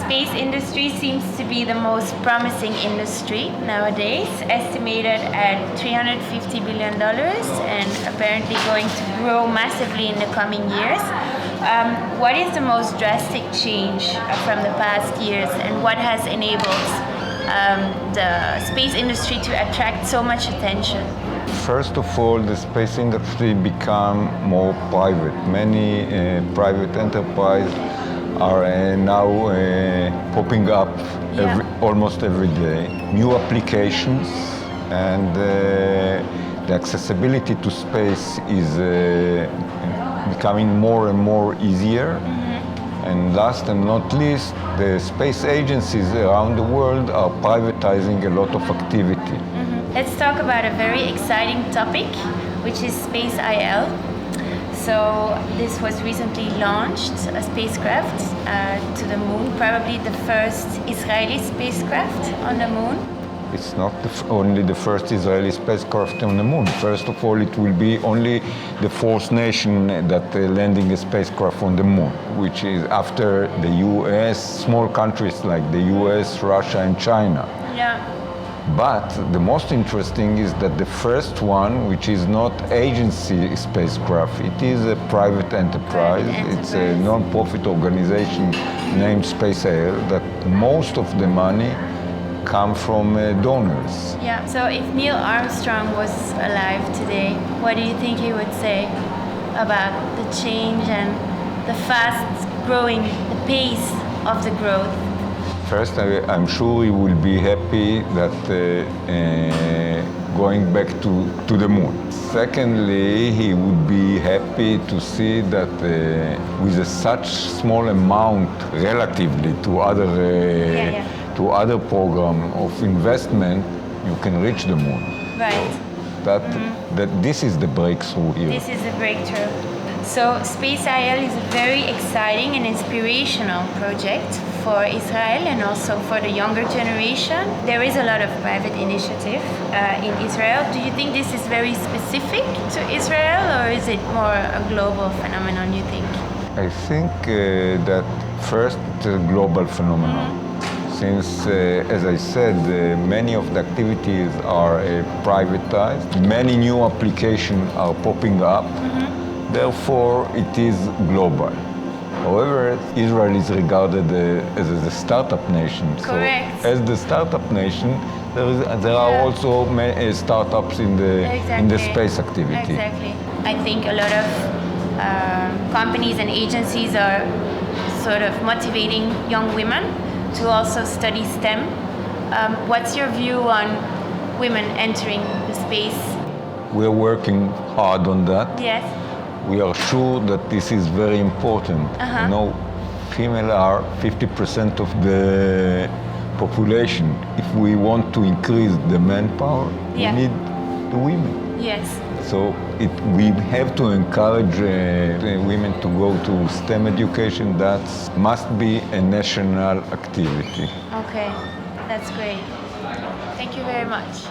space industry seems to be the most promising industry nowadays, estimated at $350 billion and apparently going to grow massively in the coming years. What is the most drastic change from the past years, and what has enabled the space industry to attract so much attention? First of all, the space industry become more private. Many private enterprises are now popping up almost every day. New applications, and the accessibility to space is becoming more and more easier. And last and not least, the space agencies around the world are privatizing a lot of activity. Let's talk about a very exciting topic, which is Space IL. So this was recently launched, a spacecraft to the moon, probably the first Israeli spacecraft on the moon. It's not only the first Israeli spacecraft on the moon. First of all, it will be only the fourth nation that landing a spacecraft on the moon, which is after the US, small countries like the US, Russia, and China. Yeah. But the most interesting is that the first one, which is not agency spacecraft, it is a private enterprise. It's a non-profit organization named Space Air that most of the money come from donors. Yeah, so if Neil Armstrong was alive today, what do you think he would say about the change and the fast growing, the pace of the growth? First, I'm sure he will be happy that going back to the moon. Secondly, he would be happy to see that with such small amount relatively to other program of investment, you can reach the moon. Right. So that this is the breakthrough here. This is the breakthrough. So Space IL is a very exciting and inspirational project for Israel and also for the younger generation. There is a lot of private initiative in Israel. Do you think this is very specific to Israel, or is it more a global phenomenon, you think? I think that first, a global phenomenon. Since, as I said, many of the activities are privatized, many new applications are popping up, therefore it is global. However, Israel is regarded as a startup nation. Correct. So, as the startup nation, there are also many startups in the space activity. Exactly. I think a lot of companies and agencies are sort of motivating young women to also study STEM. What's your view on women entering the space? We're working hard on that. Yes. We are sure that this is very important. You know, females are 50% of the population. If we want to increase the manpower, we need the women. Yes. So we have to encourage women to go to STEM education. That must be a national activity. Okay, that's great. Thank you very much.